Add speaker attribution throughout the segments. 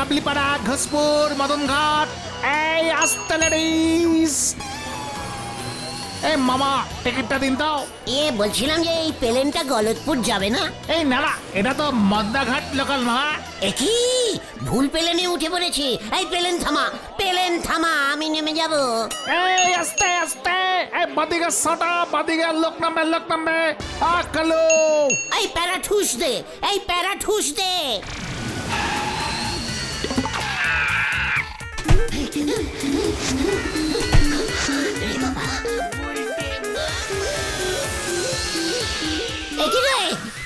Speaker 1: কাবলিপাড়া, ঘোষপুর, মদনঘাট। এই আসতে লেডিস। এই মামা, টিকিটটা দিন তো।
Speaker 2: বলছিলাম যে এই প্লেনটা গলতপুর যাবে না?
Speaker 1: এই নালা, এটা তো মদনাঘাট লোকাল মামা।
Speaker 2: একই ভুল প্লেনে উঠে পড়েছি। এই প্লেন থামা, আমি নেমে যাব।
Speaker 1: এই আস্তে আস্তে, এই বাদিকে সাটা, বাদিকে লোক নামবে। কালো।
Speaker 2: এই প্যারাঠুস দে। একই রে,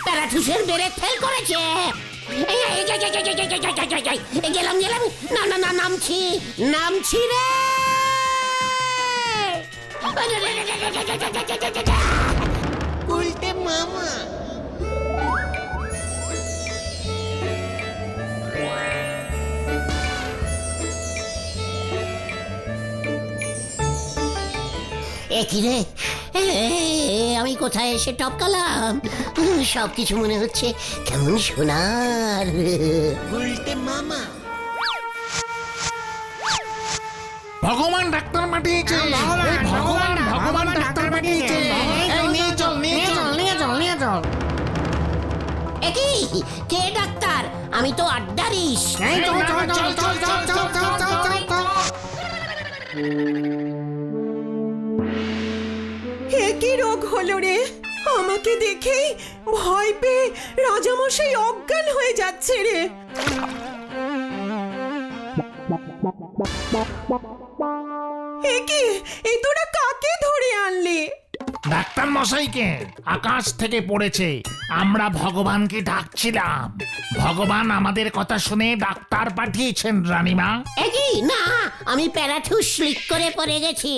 Speaker 2: প্যারাঠুসের ব্রেক ফেল করেছে। গেলাম না, নামছি রে।
Speaker 3: উল্টে মামা।
Speaker 2: একই রে, আমি কোথায় এসে টপকালাম? সবকিছু মনে হচ্ছে কেমন সোনার।
Speaker 3: উল্টে মামা।
Speaker 1: ভগবান ডাক্তার পাঠিয়েছে। ভগবান ডাক্তার পাঠিয়েছে। এই নিয়ে চল।
Speaker 2: একই কে ডাক্তার? আমি তো আড্ডারিস।
Speaker 4: কি রোগ হলো রে? আমাকে দেখেই ভয় পেয়ে রাজামশাই অজ্ঞান হয়ে যাচ্ছে রে। এই তোরা কাকে ধরে আনলি?
Speaker 1: ডাক্তার মশাইকে। আকাশ থেকে পড়েছে, আমরা ভগবানকে ডাকছিলাম। ভগবান আমাদের কথা শুনে ডাক্তার পাঠিয়েছেন রানীমা।
Speaker 2: একই না, আমি প্যারাঠুস স্লিপ করে পড়ে গেছি।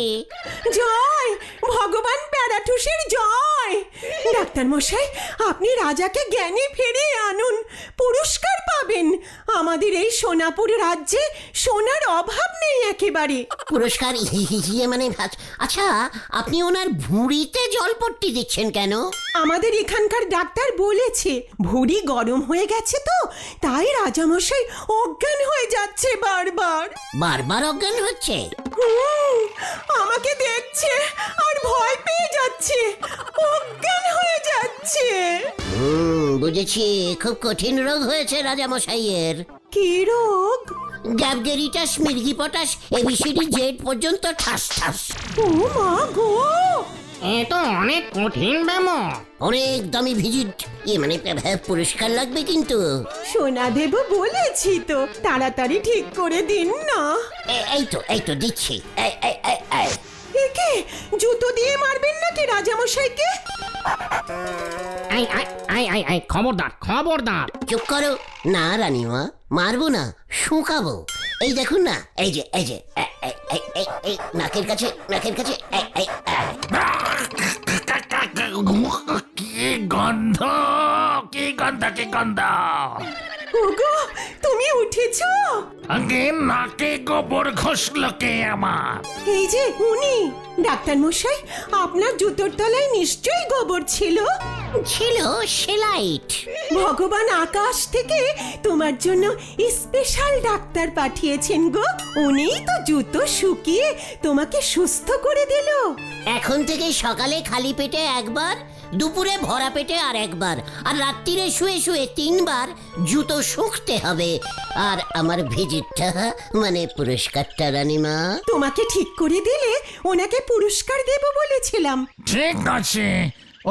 Speaker 4: জয় ভগবান প্যারাঠুসের জয়। ডাক্তার মশাই, আপনি রাজাকে জ্ঞানে ফিরিয়ে আনুন, পুরস্কার পাবেন। আমাদের এই সোনাপুর রাজ্যে সোনার অভাব নেই একেবারে।
Speaker 2: পুরস্কার মানে আচ্ছা, আপনি ওনার ভুঁড়িতে জলপট্টি দিচ্ছেন কেন?
Speaker 4: আমাদের এখানকার ডাক্তার বলেছে ভুঁড়ি গরম হয়ে গেছে, তো তাই রাজামশাই অজ্ঞান হয়ে যাচ্ছে
Speaker 2: বারবার অজ্ঞান হচ্ছে।
Speaker 4: আমাকে দেখছে আর ভয় পেয়ে যাচ্ছে, অজ্ঞান হয়ে যাচ্ছে।
Speaker 2: বুঝেছি, খুব কঠিন রোগ হয়েছে রাজামশাইয়ের।
Speaker 4: কি রোগ?
Speaker 2: গ্যাবগেরিটাস, মির্গিপটাস, এবিসিডি জেড পর্যন্ত ঠাস।
Speaker 4: ও মা গো,
Speaker 5: এ তো অনেক কঠিন ব্যামো।
Speaker 2: অনেক দামি ভিজিট। মানে পুরস্কার লাগবে কিন্তু।
Speaker 4: সোনা দেব বলেছি তো, তাড়াতাড়ি ঠিক করে দিন না।
Speaker 2: এই তো দিচ্ছি।
Speaker 4: একে জুতো দিয়ে মারবেন নাকি রাজামশাইকে?
Speaker 5: আই খবরদার।
Speaker 2: চুপ করো না রানীমা, মারবো না, শুকাবো। এই দেখুন না, এই যে এই নাকের কাছে।
Speaker 1: কি গন্ধ।
Speaker 4: ওগো, তুমি উঠেছো?
Speaker 1: আগে নাকে গোবর ঘষলো কে আমার?
Speaker 4: এই যে উনি। ডাক্তার মশাই, আপনার জুতোর তলায় নিশ্চয়ই গোবর ছিল
Speaker 2: সেলাইট।
Speaker 4: ভগবান আকাশ থেকে তোমার জন্য স্পেশাল ডাক্তার পাঠিয়েছেন গো। উনিই তো জুতো শুকিয়ে তোমাকে সুস্থ করে দিল।
Speaker 2: এখন থেকে সকালে খালি পেটে একবার, দুপুরে ভরা পেটে আর একবার, আর রাত্রিরে শুয়ে 3বার জুতো শুকতে হবে। আর আমার ভিজিটটা মানে পুরস্কারটা রানীমা।
Speaker 4: তোমাকে ঠিক করে দিলে ওনাকে পুরস্কার দেব বলেছিলাম।
Speaker 1: ঠিক আছে,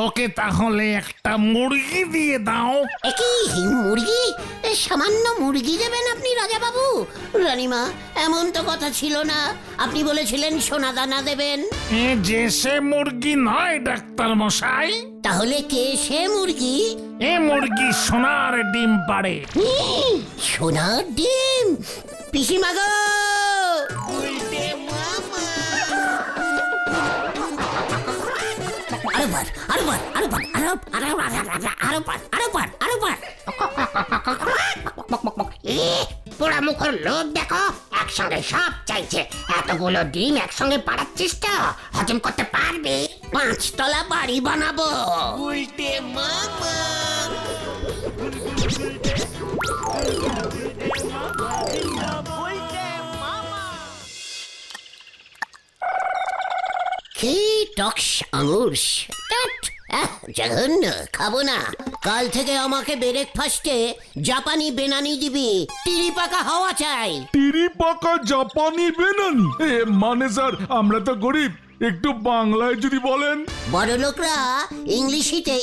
Speaker 1: ওকে তাহলে একটা মুরগি দিয়ে দাও।
Speaker 2: একই মুরগি? সামান্য মুরগি দেবেন আপনি রাজাবাবু? রানীমা, এমন তো কথা ছিল না। আপনি বলেছিলেন সোনা দানা দেবেন।
Speaker 1: যে সে মুরগি নয় ডাক্তার মশাই।
Speaker 2: তাহলে কে সে মুরগি?
Speaker 1: এ মুরগি সোনার ডিম পাড়ে।
Speaker 2: সোনার ডিম? পিসিমা গো!
Speaker 3: উল্টে মামা।
Speaker 5: পোড়া মুখের লোক দেখো, একসঙ্গে সব চাইছে। এতগুলো ডিম একসঙ্গে পাড়াচ্ছিস তো, হজম করতে পারবি?
Speaker 2: 5 তলা বাড়ি বানাবো।
Speaker 3: উল্টে মামা।
Speaker 2: কি টক্স আঙুর জঘন্য, খাবো না। কাল থেকে আমাকে ব্রেকফাস্টে জাপানি বেনানি দিবি, টিরি পাকা হওয়া চাই।
Speaker 6: তিরি পাকা জাপানি বেনানি? মানে স্যার আমরা তো গরিব, একটু বাংলায় যদি বলেন।
Speaker 2: বড় লোকরা ইংলিশিতে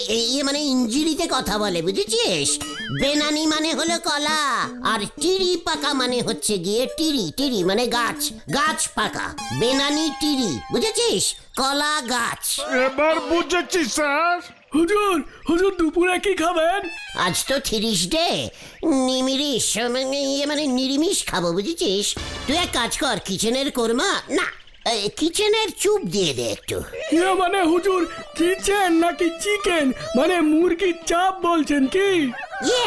Speaker 2: মানে ইঞ্জিরিতে কথা বলে, বুঝেছিস? বেনানি মানে হলো কলা, আর টিরি পাকা মানে হচ্ছে গিয়ে টিরি। টিরি মানে গাছ, গাছ পাকা। বেনানি টিরি, বুঝেছিস? কলা গাছ।
Speaker 6: এবার বুঝেছি স্যার।
Speaker 7: হুজুর হুজুর দুপুরে কি খাবেন?
Speaker 2: আজ তো 30 ডে, নিমিরিশ মানে নিরামিষ খাবো, বুঝেছিস? তুই এক কাজ কর, কিচেনের কোরমা না, কিচেনের চুপ দিয়ে দে একটু।
Speaker 7: মানে হুজুর কিচেন নাকি চিকেন, মানে মুরগির চাপ বলছেন কি?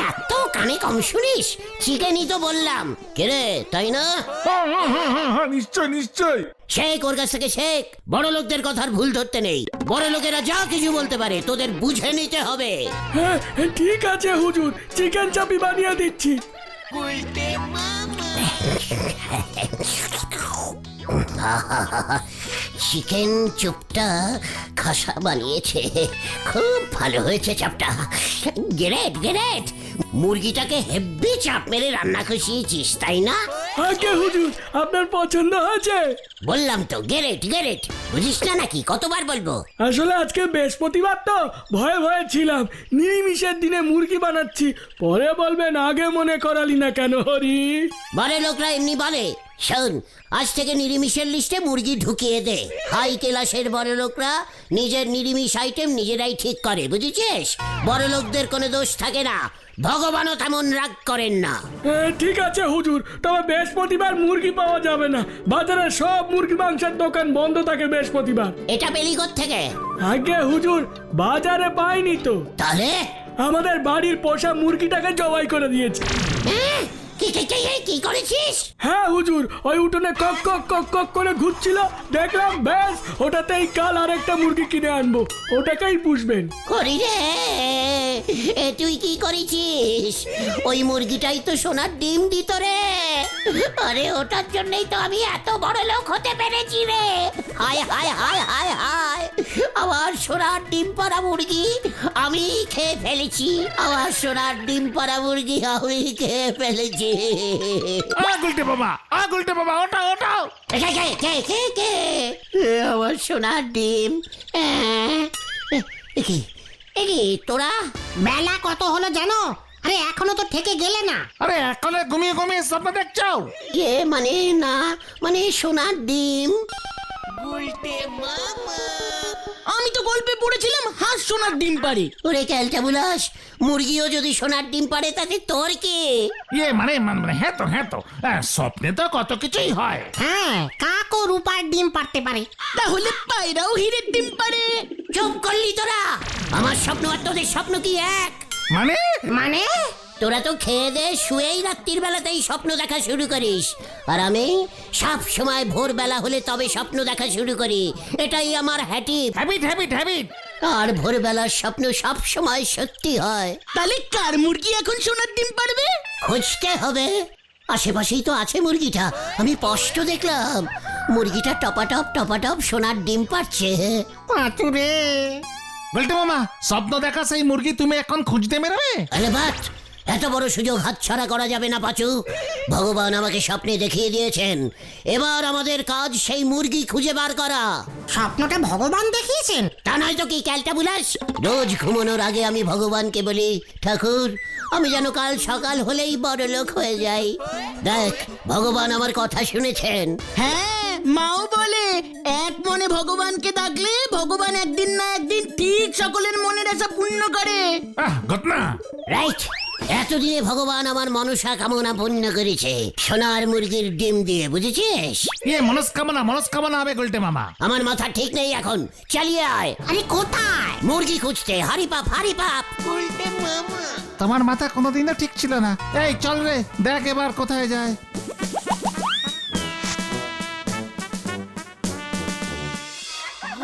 Speaker 2: এত কানে কম শুনিস? চিকেনই তো বললাম। কেরে, তাই না?
Speaker 6: হ্যাঁ, নিশ্চয় নিশ্চয়।
Speaker 2: শেখ ওর কাছ থেকে শেখ। বড় লোকদের কথার ভুল ধরতে নেই। বড় লোকেরা যা কিছু বলতে পারে, তোদের বুঝে নিতে হবে।
Speaker 7: হ্যাঁ ঠিক আছে হুজুর, চিকেন চাপি বানিয়ে দিচ্ছি।
Speaker 3: উল্টে মামা।
Speaker 2: চিকেন চুপটা খাসা বানিয়েছে, খুব ভালো হয়েছে চাপটা। Great great. মুরগিটাকে হেব্বি চাপ মেরে রান্না কষিয়েছিস, তাই না?
Speaker 7: আগে হুজুর আপনার পছন্দ হয়েছে?
Speaker 2: বললাম তো, গ্রেট গ্রেট। বুঝিস না নাকি? কতবার বলবো?
Speaker 7: আসলে আজকে বৃহস্পতিবার তো ভয়ে ভয়ে ছিলাম, নিরামিষের দিনে মুরগি বানাচ্ছি। পরে বলবেন আগে মনে করালি না কেন হরি?
Speaker 2: বড় লোকরা এমনি বলে। শোন, আজ থেকে নিরামিষের লিস্টে মুরগি ঢুকিয়ে দে। হাই ক্লাসের বড় লোকরা নিজের নিরামিষ আইটেম নিজেরাই ঠিক করে, বুঝেছিস? বড় লোকদের কোনো দোষ থাকে না, ভগবানও তেমন রাগ করেন না।
Speaker 7: ঠিক আছে হুজুর, তবে বৃহস্পতিবার মুরগি পাওয়া যাবে না। বাজারে সব মুরগি মাংসের দোকান বন্ধ থাকে বৃহস্পতিবার।
Speaker 2: এটা পেলি থেকে?
Speaker 7: আগে হুজুর বাজারে পাইনি তো।
Speaker 2: তাহলে
Speaker 7: আমাদের বাড়ির পোষা মুরগিটাকে জবাই করে দিয়েছে।
Speaker 2: কি করেছিস?
Speaker 7: হ্যাঁ হুজুর, ওই উঠোনে কক কক কক কক করে ঘুরছিল, দেখলাম ব্যাস ওটাতেই কাল আরেকটা মুরগি কিনে আনবো, ওটাকেই পুষবেন।
Speaker 2: করি রে, তুই কি করেছিস? ওই মুরগিটাই তো সোনার ডিম দিত রে। আরে ওটার জন্যই তো আমি এত বড় লোক হতে পেরেছি রে। হায় হায় হায় হায় হায়, আমার সোনার ডিম পাড়া মুরগি আমি খেয়ে ফেলেছি। আমার সোনার ডিম পাড়া মুরগি আমি খেয়ে ফেলেছি।
Speaker 1: গুলটে বাবা, ওটাও।
Speaker 2: আমার সোনার ডিম। কি তোরা?
Speaker 5: বেলা কত হলো জানো? আরে এখনো তো থেকে গেলে না।
Speaker 1: আরে এখনো ঘুমিয়ে ঘুমিয়ে স্বপ্ন দেখছো?
Speaker 2: মানে না, মানে সোনার ডিম।
Speaker 3: উল্টে মামা।
Speaker 8: আমি তো গল্পে পড়েছিলাম হাঁস সোনার ডিম পারে।
Speaker 2: ওরে ক্যালটা বুলাস, মুরগিও যদি সোনার ডিম পারে তাতে তোর কি?
Speaker 1: মানে হ্যাঁ তো স্বপ্নে তো কত কিছুই হয়।
Speaker 5: হ্যাঁ, কাকও রূপার ডিম পারতে পারে।
Speaker 8: তাহলে পায়রাও হীরের ডিম পারে।
Speaker 2: চুপ করলি তোরা? আমার স্বপ্ন আর তোদের স্বপ্ন কি এক?
Speaker 5: মানে
Speaker 2: তোরা তো খেয়ে দে শুয়েই রাত্রির বেলাতেই স্বপ্ন দেখা শুরু করিস, আর আমি সব সময় ভোরবেলা হলে তবে স্বপ্ন দেখা শুরু করি। এটাই আমার হ্যাবিট। আর ভোরবেলার স্বপ্ন সব সময় সত্যি হয়।
Speaker 8: তাহলে কার মুরগি এখন সোনার ডিম পারবে?
Speaker 2: খুঁজতে হবে। আশেপাশেই তো আছে মুরগিটা, আমি স্পষ্ট দেখলাম। মুরগিটা টপাটপ সোনার ডিম পাচ্ছে।
Speaker 5: পাঁচুরে
Speaker 1: গুলটে মামা, স্বপ্ন দেখা সেই মুরগি তুমি এখন খুঁজতে বেরোবে?
Speaker 2: আরে বাট, এত বড় সুযোগ হাতছাড়া করা যাবে না পাচু। ভগবান আমাকে স্বপ্নে দেখিয়ে দিয়েছেন, এবার আমাদের কাজ সেই মুরগি খুঁজে বার করা।
Speaker 5: স্বপ্নটা ভগবান দেখিয়েছেন?
Speaker 2: তা নয় তো কি ক্যালটা বুলাস? রোজ ঘুমানোর আগে আমি ভগবানকে বলি, ঠাকুর আমি যেন কাল সকাল হলেই বড় লোক হয়ে যাই। দেখ, ভগবান আমার কথা শুনেছেন।
Speaker 8: হ্যাঁ, মাও বলে এক মনে ভগবানকে ডাকলে ভগবান একদিন না একদিন ঠিক সকলের মনের আশা পূর্ণ করে।
Speaker 1: ঘটনা
Speaker 2: রাইট, এতদিনে ভগবান আমার মনসা কামনা পূর্ণ করেছে সোনার মুরগির ডিম দিয়ে, বুঝেছিস?
Speaker 1: মনস্কামনা হবে গুলটে মামা।
Speaker 2: আমার মাথা ঠিক নেই এখন, চালিয়ে আয়।
Speaker 5: আরে কোথায়?
Speaker 2: মুরগি খুঁজতে, হারি পাপ।
Speaker 3: উল্টে মামা।
Speaker 1: তোমার মাথা কোনোদিনও ঠিক ছিল না। এই চল রে, দেখ এবার কোথায় যায়।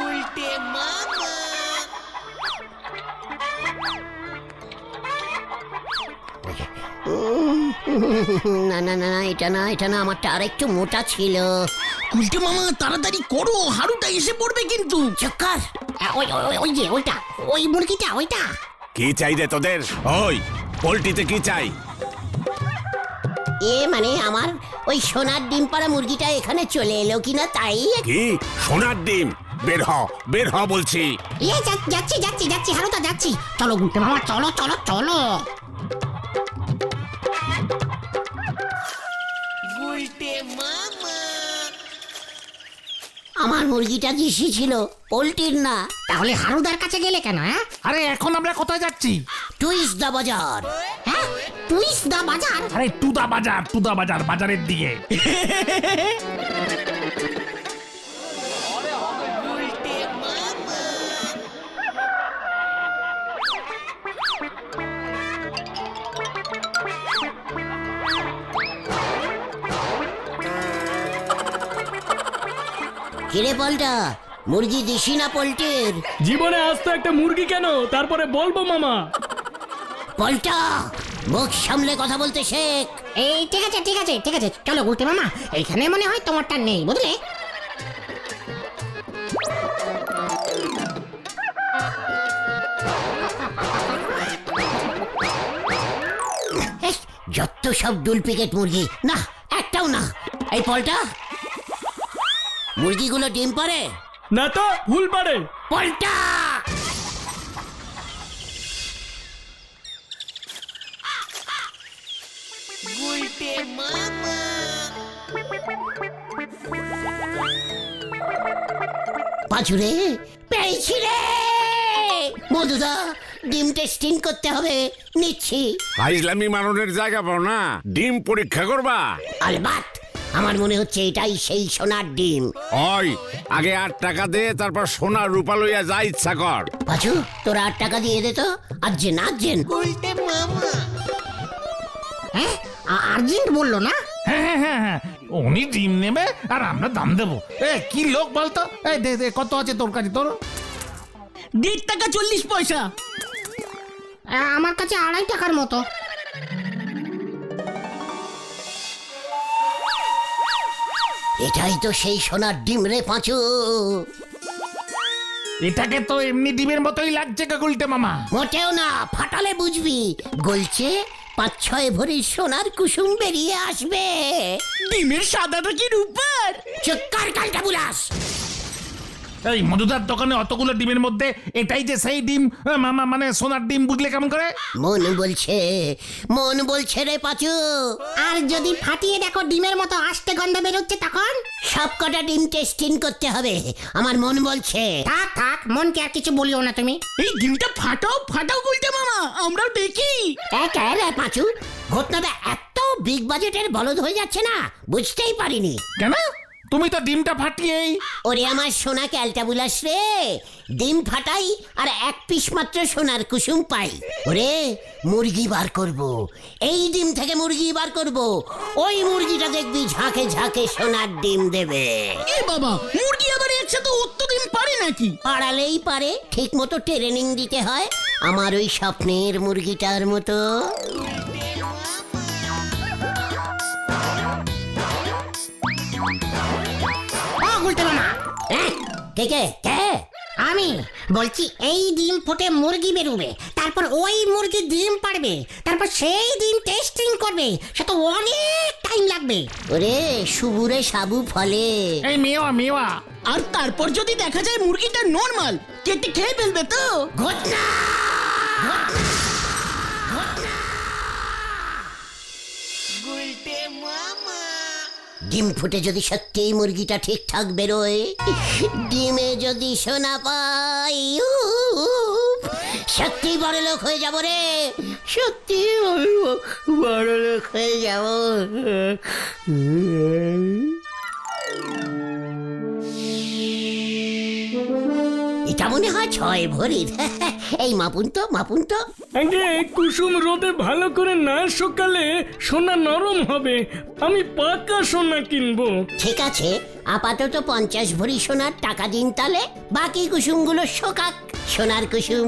Speaker 3: উল্টে মামা।
Speaker 2: না না না না, এটা না, এটা না, আমারটা আরেকটু মোটা ছিল।
Speaker 8: উল্টে মামা তাড়াতাড়ি করো, হাড়ুটা এসে পড়বে কিন্তু।
Speaker 2: চক্কর,
Speaker 5: ওই যে ওইটা, ওই মুরগিটা ওইটা।
Speaker 9: কি চাই রে তোদের? ওই পোল্ট্রিতে কি চাই?
Speaker 2: মানে আমার ওই সোনার ডিম পাড়া মুরগিটা এখানে চলে এলো কিনা তাই।
Speaker 9: কি সোনার ডিম? বের হ, বের হ বলছি।
Speaker 5: যাচ্ছি যাচ্ছি যাচ্ছি, হারুদা যাচ্ছি। চলো গুলটে মামা, চলো চলো চলো।
Speaker 3: গুলটে মামা
Speaker 2: আমার মুরগিটা দেশি ছিল, পোল্ট্রির না।
Speaker 5: তাহলে হারুদার কাছে গেলে কেন? হ্যাঁ
Speaker 1: আরে এখন আমরা কোথায় যাচ্ছি?
Speaker 2: টুইস্ট দা বাজার।
Speaker 5: হ্যাঁ, টুইস্ট দা বাজার।
Speaker 1: আরে টুদা বাজার, বাজারের দিকে।
Speaker 3: গুলটে মামা
Speaker 2: কিরে পল্টা, মুরগি দেশি না পোল্ট্রির?
Speaker 7: জীবনে আজ তো একটা মুরগি কেন, তারপরে বলবো মামা।
Speaker 2: পল্টা, মুখ সামলে কথা বলতে শেখ।
Speaker 5: এই ঠিক আছে ঠিক আছে ঠিক আছে, চলো গুলটে মামা, এইখানে মনে হয় তোমারটা নেই, বুঝলে?
Speaker 2: যত সব ডুপ্লিকেট মুরগি, না একটাও না। এই পল্টা, মুরগিগুলো ডিম পারে?
Speaker 7: না তো, ভুল পারে।
Speaker 2: পল্টা,
Speaker 3: গুলটে মামা
Speaker 2: পাঁচুরে পেয়েছি রে। মধুদা, ডিম টেস্টিং করতে হবে, নিচ্ছি।
Speaker 9: ফাইজলামি মারনের জায়গা পাও না, ডিম পরীক্ষা করবা?
Speaker 2: আলবাত, আমার মনে হচ্ছে এটাই সেই সোনার ডিম।
Speaker 9: ওই আগে 8 টাকা দে, তারপর সোনা রূপা লইয়া যা ইচ্ছা কর।
Speaker 2: পাঁচু, তোরা 8 টাকা দিয়ে দে তো। আর্জেন আর্জেন।
Speaker 3: গুলটে মামা
Speaker 5: হ্যাঁ, আর্জেন্ট বললো না?
Speaker 1: হ্যাঁ, উনি ডিম নেবে আর আমরা দাম দেবো। কি লোক বলতো? দে কত আছে তোর কাছে? তোর
Speaker 8: 1.5 টাকা 40 পয়সা।
Speaker 5: আমার কাছে 2.5 টাকার মতো।
Speaker 2: এটাই তো সেই সোনার ডিম রে পাঁচু।
Speaker 1: এটাকে তো এমনি ডিমের মতোই লাগছে গুলটে মামা।
Speaker 2: মোটেও না, ফাটালে বুঝবি। গলছে 5-6 ভরি সোনার কুসুম বেরিয়ে আসবে।
Speaker 8: ডিমের সাদাটা কি রূপার?
Speaker 2: চক্কর কালটা বুলাস।
Speaker 1: এই মধুদার দোকানে অতগুলো ডিমের মধ্যে এটাই যে সেই ডিম, মামা মানে সোনার ডিম, বুঝলে কেমন করে?
Speaker 2: মন বলছে রে পাঁচু।
Speaker 5: আর যদি ফাটিয়ে দেখো ডিমের মতো আস্তে গন্ধ বেরোচ্ছে, তখন?
Speaker 2: সব কটা ডিম টেস্টিং করতে হবে, আমার মন বলছে।
Speaker 5: থাক থাক, মনকে আর কিছু বলিও না তুমি।
Speaker 8: এই ডিমটা ফাটাও ফাটাও গুলটে মামা, আমরাও দেখি।
Speaker 2: রে পাঁচু, ঘটনাটা এত বিগ বাজেটের বলদ হয়ে যাচ্ছে না, বুঝতেই পারিনি।
Speaker 1: কেন? তুমি তো ডিমটা ফাটিয়েই।
Speaker 2: ওরে আমার সোনা ক্যালটা বুলাস রে, ডিম ফাটাই আর 1 পিস মাত্র সোনার কুসুম পাই। ওরে মুরগি বার করব, এই ডিম থেকে মুরগি বার করব। ওই মুরগিটা দেখবি ঝাঁকে ঝাঁকে সোনার ডিম দেবে।
Speaker 8: এ বাবা, মুরগি আবার একসাথে অত ডিম পারে নাকি?
Speaker 2: পাড়ালেই পারে, ঠিক মতো ট্রেনিং দিতে হয়, আমার ওই স্বপ্নের মুরগিটার মতো।
Speaker 5: ও গুলটে মামা,
Speaker 2: কে?
Speaker 5: আমি বলছি, এই ডিম ফুটে মুরগি বেরোবে, তারপর ওই মুরগি ডিম পারবে, তারপর সেই ডিম টেস্টিং করবে, সে তো অনেক টাইম লাগবে।
Speaker 2: ওরে সুবুরে সাবু ফলে।
Speaker 1: এই মেওয়া।
Speaker 8: আর তারপর যদি দেখা যায় মুরগিটা নরমাল, কেটে খেয়ে ফেলবে তো।
Speaker 2: ঘটনা
Speaker 3: গুলটে মামা
Speaker 2: ডিম ফুটে যদি সত্যি মুরগিটা ঠিকঠাক বেরোয়, ডিমে যদি সোনা পাই, সত্যি বড় লোক হয়ে যাব রে, সত্যি বড় লোক হয়ে যাব। এটা মনে হয় 6 ভরির। এই মাপুন তো।
Speaker 7: আগে কুসুম রোদে ভালো করে না শুকালে সোনা নরম হবে। আমি পাকা সোনা কিনবো।
Speaker 2: ঠিক আছে, আপাতত 50 ভরি সোনার টাকা দিন, তাহলে বাকি কুসুমগুলো শোকাক। সোনার কুসুম।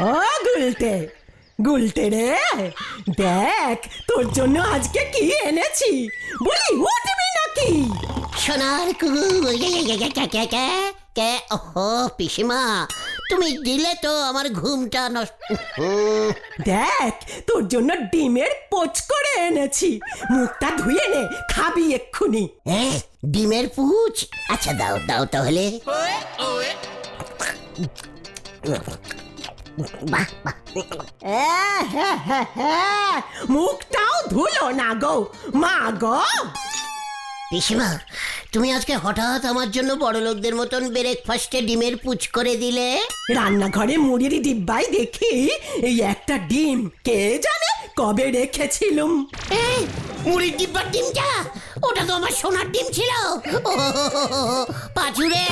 Speaker 4: ও গুলটে, গুলটে রে, দেখ তোর জন্য আজকে কি এনেছি, বলি উঠবি নাকি?
Speaker 2: সোনার কে ওহো পিসিমা, তুমি দিলে তো আমার ঘুমটা নষ্ট।
Speaker 4: দেখ তোর জন্য ডিমের পোচ করে এনেছি, মুখটা ধুয়ে নে, খাবি এক্ষুনি।
Speaker 2: ডিমের পুচ, আচ্ছা দাও দাও তাহলে। বাহ বাহ,
Speaker 4: মুখটাও ধুলো না গো মা গো।
Speaker 2: পিসিমা তুমি আজকে হঠাৎ আমার জন্য বড় লোকদের মতন ব্রেকফাস্টে ডিমের পুচ করে দিলে।
Speaker 4: রান্নাঘরে মুড়ির ডিব্বাই দেখি এই একটা ডিম, কে জানে কবে রেখেছিলুম।
Speaker 2: এই, মুড়ির ডিব্বার ডিমটা, ওটা তো আমার সোনার ডিম ছিল। ও পাঁচুরে,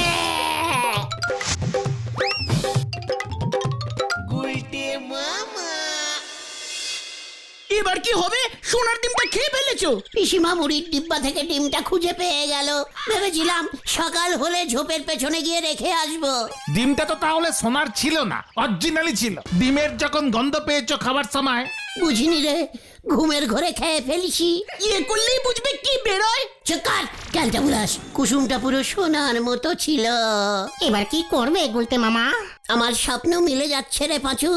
Speaker 3: গুলটে মামা।
Speaker 8: এবার কি হবে? সোনার ডিমটা খেয়ে ফেলেছো?
Speaker 2: পিসিমা মুড়ির ডিব্বা থেকে ডিমটা খুঁজে পেয়ে গেল, ভেবেছিলাম সকাল হলে ঝোপের পেছনে গিয়ে রেখে আসবো।
Speaker 1: ডিমটা তো তাহলে সোনার ছিল না, অরিজিনালি ছিল। ডিমের যখন গন্ধ পেয়েছো খাবার সময়,
Speaker 2: বুঝিনি রে, ঘুমের ঘরে খেয়ে ফেলিছি।
Speaker 8: ইয়ে করলেই বুঝবে কি বেরোয়।
Speaker 2: চকার ক্যালটা বুলাস, কুসুমটা পুরো সোনার মতো ছিল।
Speaker 5: এবার কি করবে গুলতে মামা?
Speaker 2: আমার স্বপ্ন মিলে যাচ্ছে রে পাঁচু,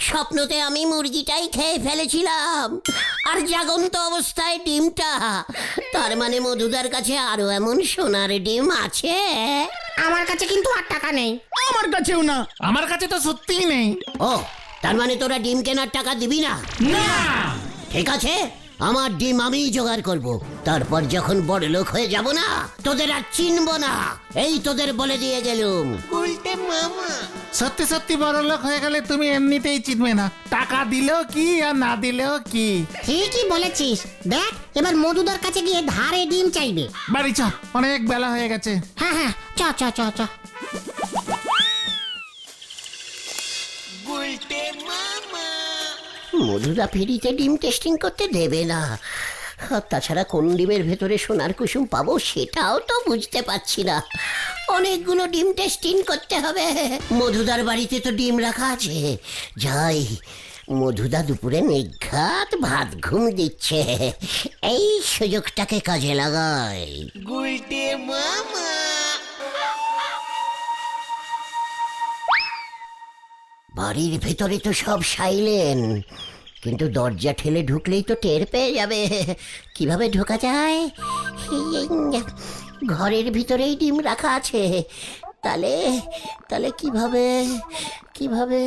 Speaker 2: স্বপ্নতে আমি মুরগিটাই খেয়ে ফেলেছিলাম, আর জাগন্ত অবস্থায় ডিমটা। তার মানে মধুদার কাছে আরো এমন সোনার ডিম আছে।
Speaker 5: আমার কাছে কিন্তু আর টাকা নেই।
Speaker 8: আমার কাছেও না।
Speaker 1: আমার কাছে তো সত্যিই নেই।
Speaker 2: ও, তার মানে তোরা ডিম কেনার টাকা দিবি না?
Speaker 1: না,
Speaker 2: ঠিক আছে, আমার ডিম আমিই জোগাড় করব। তারপর যখন বড় লোক হয়ে যাব না, তোদের আর চিনব না, এই তোদের বলে দিয়ে গেলুম।
Speaker 3: গুলটে মামা।
Speaker 1: সত্যি সত্যি বড় লোক হয়ে গেলে তুমি এমনিতেই চিনবে না, টাকা দিলেও কি আর না দিলেও কি।
Speaker 5: ঠিকই বলেছিস। দেখ এবার মধুদার কাছে গিয়ে ধারে ডিম চাইবে।
Speaker 1: বাড়ি চ, অনেক বেলা হয়ে গেছে।
Speaker 5: হ্যাঁ হ্যাঁ, চ চ চ চ।
Speaker 3: গুলটে মামা।
Speaker 2: মধুরা ফেরিতে ডিম টেস্টিং করতে দেবে না, আর তাছাড়া কোন ডিমের ভেতরে সোনার কুসুম পাবো সেটাও তো বুঝতে পারছি না। অনেকগুলো ডিম টেস্টিং করতে হবে। মধুদার বাড়িতে তো ডিম রাখা আছে, যাই। মধুদা দুপুরে নিঘাত ভাত ঘুম দিচ্ছে, এই সুযোগটাকে কাজে লাগাই।
Speaker 3: গুলটে মামা।
Speaker 2: বাড়ির ভেতরে তো সব সাইলেন্ট, কিন্তু দরজা ঠেলে ঢুকলেই তো টের পেয়ে যাবে। কিভাবে ঢোকা যায়? ঘরের ভিতরেই ডিম রাখা আছে, তাহলে তাহলে কিভাবে কিভাবে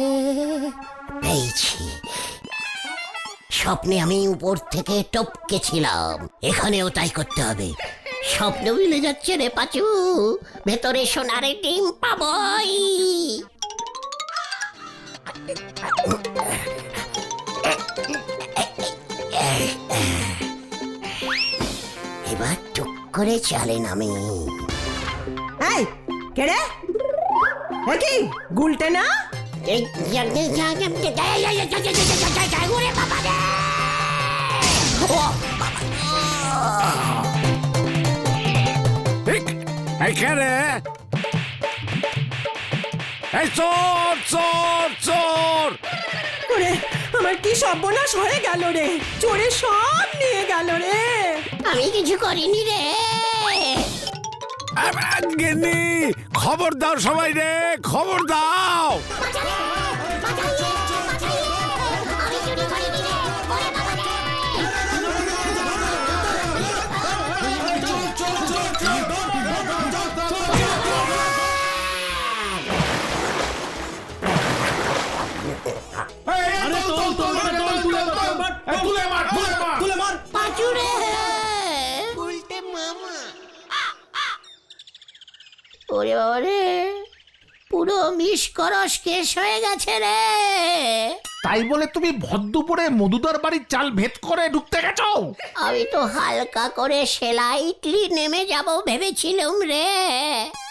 Speaker 2: পেয়েছি। স্বপ্নে আমি উপর থেকে টপকেছিলাম, এখানেও তাই করতে হবে। স্বপ্ন মিলে যাচ্ছে রে পাচু, ভেতরে সোনারে ডিম পাবই। এবার টুক করে চালে নামি।
Speaker 4: এই কে রে? কি গুলটে না?
Speaker 2: ওরে বাবা রে! ও বাবা!
Speaker 9: এইখানে এই চোর চোর চোর!
Speaker 4: ওরে আমার কি সর্বনাশ হয়ে গেল রে, চোরে সব নিয়ে গেল রে।
Speaker 2: আমি কিছু করিনি রে।
Speaker 9: গিন্নি, খবর দাও সবাই রে, খবর দাও।
Speaker 2: পাঁচুরে!
Speaker 3: গুলটে মামা।
Speaker 2: ওরে বাবা রে, পুরো মিস করস কেস হয়ে গেছে রে।
Speaker 1: তাই বলে তুমি ভদ্দুপুরে মধুদার বাড়ির চাল ভেদ করে ঢুকতে গেছো?
Speaker 2: আমি তো হালকা করে সেলাইটলি নেমে যাব ভেবেছিলাম রে।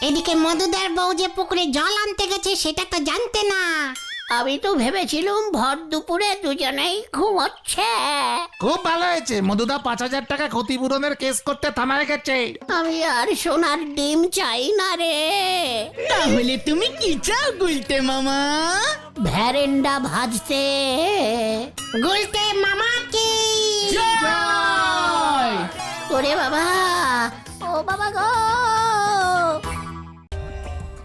Speaker 5: এদিকে মধুদার বউ যে পুকুরে জল আনতে গেছে সেটা তো জানতে না।
Speaker 2: আমি তো ভেবেছিলুম ভর দুপুরে দুজনেই ঘুমোচ্ছে।
Speaker 1: খুব ভালো হয়েছে, মধুদা 5,000 টাকা ক্ষতিপূরণের কেস করতে থানায় গেছে।
Speaker 2: আমি আর সোনার ডিম চাই না রে।
Speaker 8: তাহলে তুমি কি চাও গুলতে মামা?
Speaker 2: ভ্যারেন্ডা ভাজতে।
Speaker 5: গুলতে মামা কি
Speaker 2: ওরে বাবা, ও বাবা গো।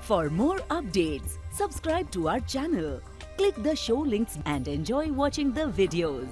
Speaker 10: For more updates, subscribe to our channel, click the show links and enjoy watching the videos.